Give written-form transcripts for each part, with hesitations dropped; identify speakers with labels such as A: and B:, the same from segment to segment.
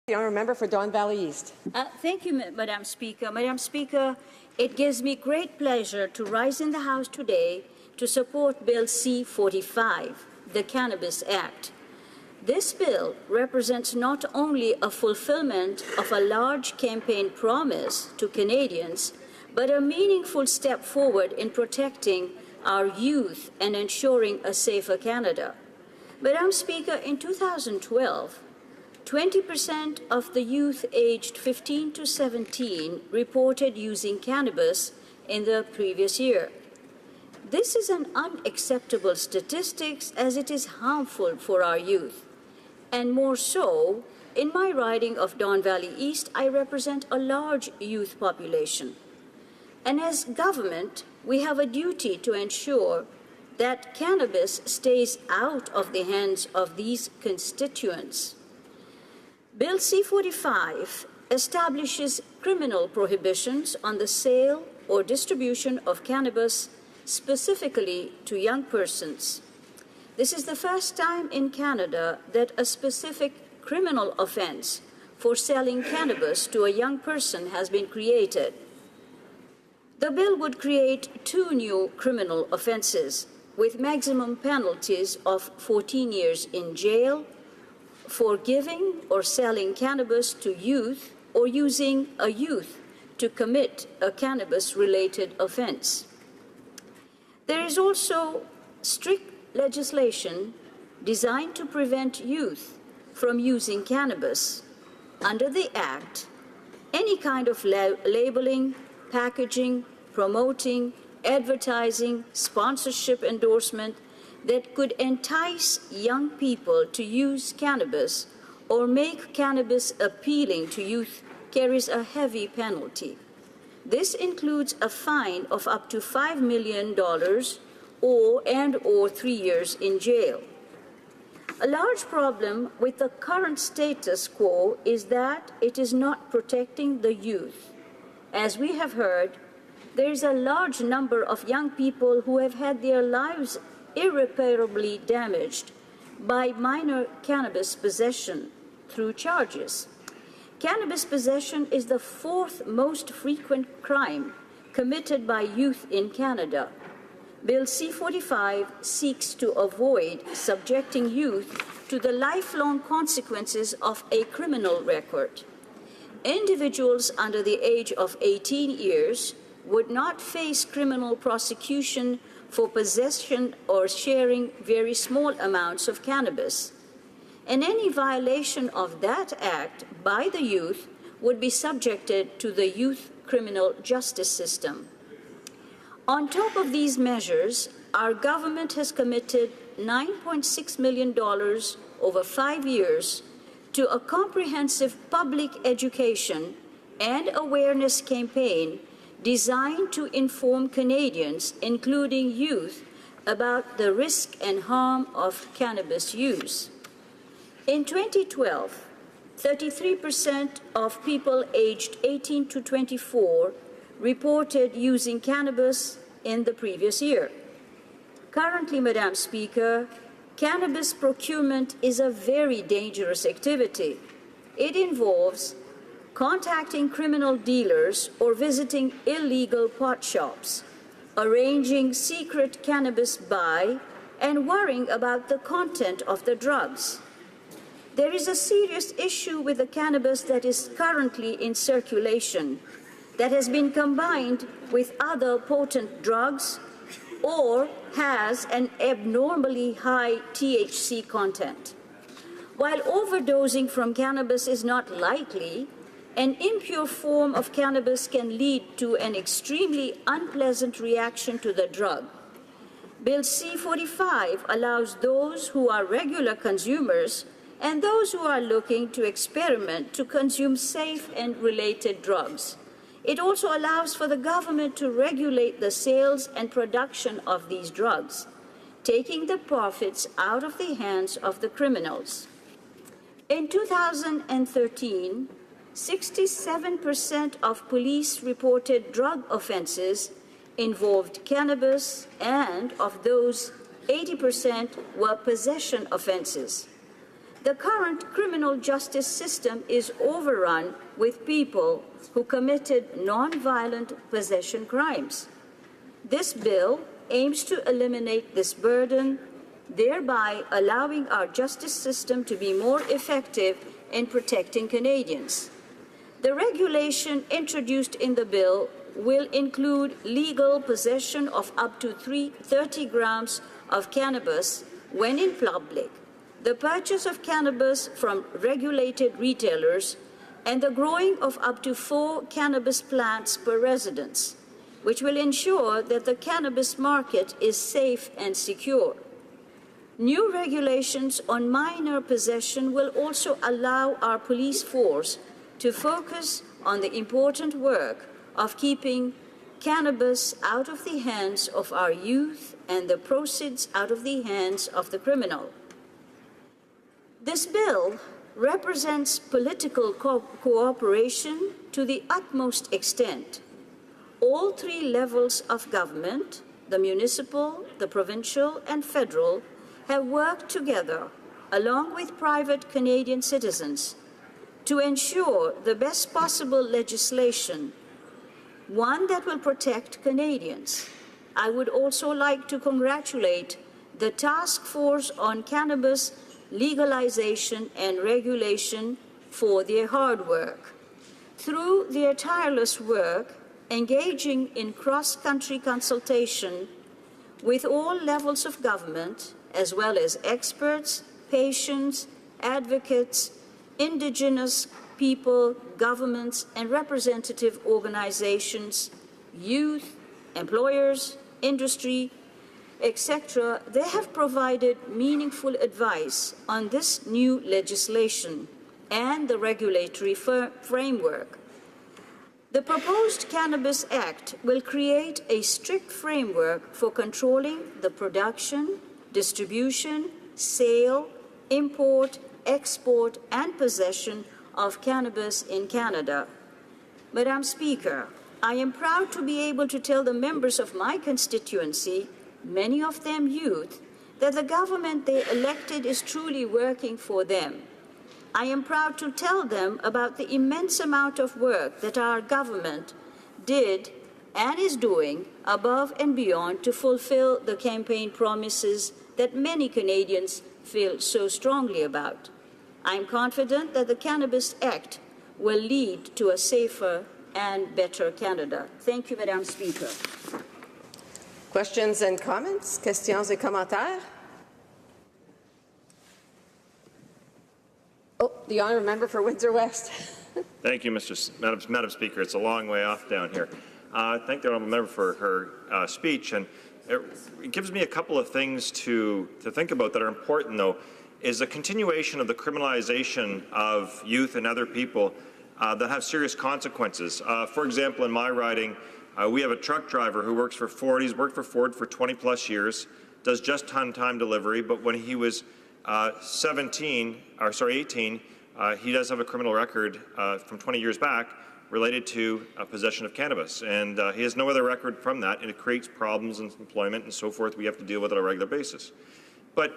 A: The honourable member for Don Valley East.
B: Thank you, Madam Speaker. Madam Speaker, it gives me great pleasure to rise in the House today to support Bill C-45, the Cannabis Act. This bill represents not only a fulfillment of a large campaign promise to Canadians, but a meaningful step forward in protecting our youth and ensuring a safer Canada. Madam Speaker, in 2012, 20% of the youth aged 15 to 17 reported using cannabis in the previous year. This is an unacceptable statistic as it is harmful for our youth. And more so, in my riding of Don Valley East, I represent a large youth population. And as government, we have a duty to ensure that cannabis stays out of the hands of these constituents. Bill C-45 establishes criminal prohibitions on the sale or distribution of cannabis specifically to young persons. This is the first time in Canada that a specific criminal offense for selling cannabis to a young person has been created. The bill would create 2 new criminal offenses with maximum penalties of 14 years in jail for giving or selling cannabis to youth or using a youth to commit a cannabis-related offense. There is also strict legislation designed to prevent youth from using cannabis. Under the Act, any kind of labeling, packaging, promoting, advertising, sponsorship, endorsement that could entice young people to use cannabis or make cannabis appealing to youth carries a heavy penalty. This includes a fine of up to $5 million or 3 years in jail. A large problem with the current status quo is that it is not protecting the youth. As we have heard, there is a large number of young people who have had their lives irreparably damaged by minor cannabis possession through charges. Cannabis possession is the 4th most frequent crime committed by youth in Canada. Bill C-45 seeks to avoid subjecting youth to the lifelong consequences of a criminal record. Individuals under the age of 18 years would not face criminal prosecution for possession or sharing very small amounts of cannabis. And any violation of that act by the youth would be subjected to the youth criminal justice system. On top of these measures, our government has committed $9.6 million over 5 years to a comprehensive public education and awareness campaign designed to inform Canadians, including youth, about the risk and harm of cannabis use. In 2012, 33% of people aged 18 to 24 reported using cannabis in the previous year. Currently, Madam Speaker, cannabis procurement is a very dangerous activity. It involves contacting criminal dealers or visiting illegal pot shops, arranging secret cannabis buy, and worrying about the content of the drugs. There is a serious issue with the cannabis that is currently in circulation that has been combined with other potent drugs or has an abnormally high THC content. While overdosing from cannabis is not likely, an impure form of cannabis can lead to an extremely unpleasant reaction to the drug. Bill C-45 allows those who are regular consumers and those who are looking to experiment to consume safe and related drugs. It also allows for the government to regulate the sales and production of these drugs, taking the profits out of the hands of the criminals. In 2013, 67% of police-reported drug offenses involved cannabis, and of those, 80% were possession offenses. The current criminal justice system is overrun with people who committed non-violent possession crimes. This bill aims to eliminate this burden, thereby allowing our justice system to be more effective in protecting Canadians. The regulation introduced in the bill will include legal possession of up to 30 grams of cannabis when in public, the purchase of cannabis from regulated retailers, and the growing of up to 4 cannabis plants per residence, which will ensure that the cannabis market is safe and secure. New regulations on minor possession will also allow our police force to focus on the important work of keeping cannabis out of the hands of our youth and the proceeds out of the hands of the criminal. This bill represents political cooperation to the utmost extent. All 3 levels of government, the municipal, the provincial, and federal, have worked together, along with private Canadian citizens, to ensure the best possible legislation, one that will protect Canadians. I would also like to congratulate the Task Force on Cannabis Legalization and Regulation for their hard work. Through their tireless work, engaging in cross-country consultation with all levels of government, as well as experts, patients, advocates, Indigenous people, governments, and representative organizations, youth, employers, industry, etc., they have provided meaningful advice on this new legislation and the regulatory framework. The proposed Cannabis Act will create a strict framework for controlling the production, distribution, sale, import, export, and possession of cannabis in Canada. Madam Speaker, I am proud to be able to tell the members of my constituency, many of them youth, that the government they elected is truly working for them. I am proud to tell them about the immense amount of work that our government did and is doing above and beyond to fulfill the campaign promises that many Canadians feel so strongly about. I am confident that the Cannabis Act will lead to a safer and better Canada. Thank you, Madam Speaker.
A: Questions and comments? Questions et commentaires? Oh, the honourable member for Windsor West.
C: Thank you, Madam Speaker. It's a long way off down here. Thank the honourable member for her speech, and it gives me a couple of things to think about that are important, though, is a continuation of the criminalization of youth and other people that have serious consequences. For example, in my riding, we have a truck driver who works for Ford. He's worked for Ford for 20-plus years, does just-on-time delivery, but when he was 18, he does have a criminal record from 20 years back related to possession of cannabis, and he has no other record from that, and it creates problems in employment and so forth we have to deal with on a regular basis. But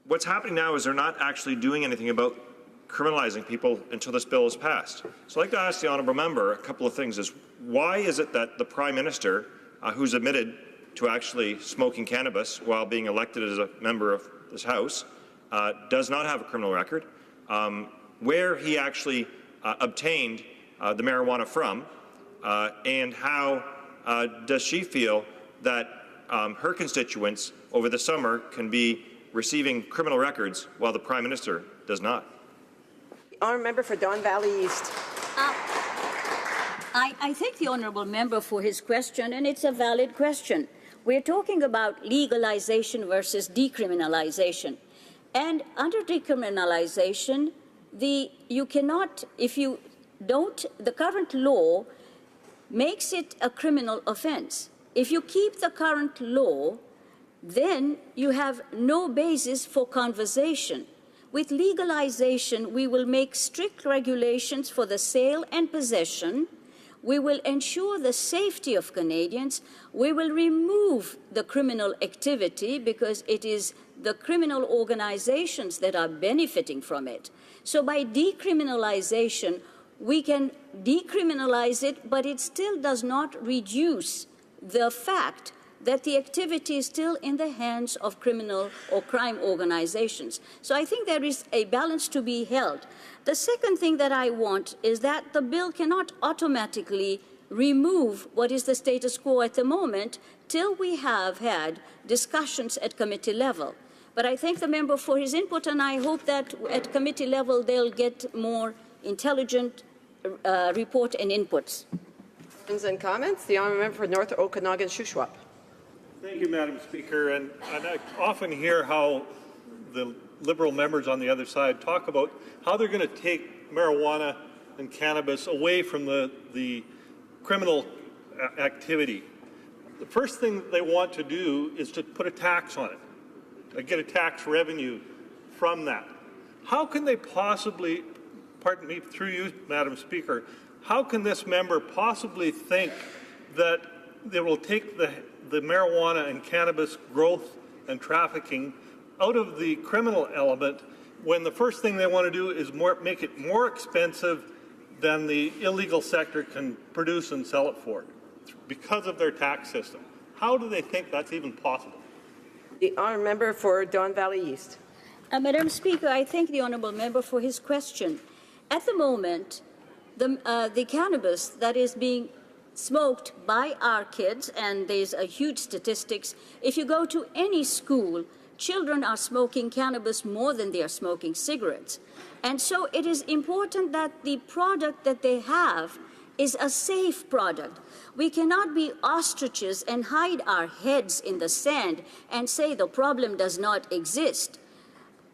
C: what's happening now is they're not actually doing anything about criminalizing people until this bill is passed. So I'd like to ask the honourable member a couple of things. Is why is it that the Prime Minister, who's admitted to actually smoking cannabis while being elected as a member of this House, does not have a criminal record, where he actually obtained the marijuana from, and how does she feel that her constituents over the summer can be receiving criminal records while the Prime Minister does not?
A: Honourable member for Don Valley East.
B: I thank the honourable member for his question, and it's a valid question. We're talking about legalization versus decriminalization. And under decriminalization, you cannot, if you don't, the current law makes it a criminal offense. If you keep the current law, then you have no basis for conversation. With legalization, we will make strict regulations for the sale and possession. We will ensure the safety of Canadians. We will remove the criminal activity because it is the criminal organizations that are benefiting from it. So by decriminalization, we can decriminalize it, but it still does not reduce the fact that the activity is still in the hands of criminal or crime organizations. So I think there is a balance to be held. The second thing that I want is that the bill cannot automatically remove what is the status quo at the moment till we have had discussions at committee level. But I thank the member for his input, and I hope that at committee level they'll get more intelligent report and inputs.
A: Questions and comments? The honourable member for North Okanagan-Shuswap.
D: Thank you, Madam Speaker. And I often hear how the Liberal members on the other side talk about how they're going to take marijuana and cannabis away from the criminal activity. The first thing they want to do is to put a tax on it, get a tax revenue from that. How can they possibly, pardon me, through you, Madam Speaker, how can this member possibly think that they will take the marijuana and cannabis growth and trafficking out of the criminal element when the first thing they want to do is make it more expensive than the illegal sector can produce and sell it for because of their tax system? How do they think that's even possible?
A: The honourable member for Don Valley East.
B: Madam Speaker, I thank the honourable member for his question. At the moment, the cannabis that is being smoked by our kids, and there's a huge statistics, if you go to any school, children are smoking cannabis more than they are smoking cigarettes. And so it is important that the product that they have is a safe product. We cannot be ostriches and hide our heads in the sand and say the problem does not exist.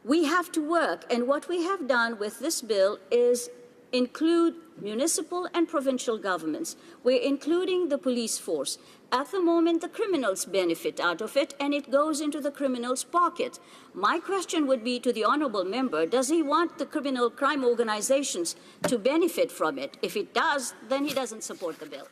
B: We have to work, and what we have done with this bill is include municipal and provincial governments. We're including the police force. At the moment, the criminals benefit out of it, and it goes into the criminal's pocket. My question would be to the honourable member, does he want the criminal crime organizations to benefit from it? If it does, then he doesn't support the bill.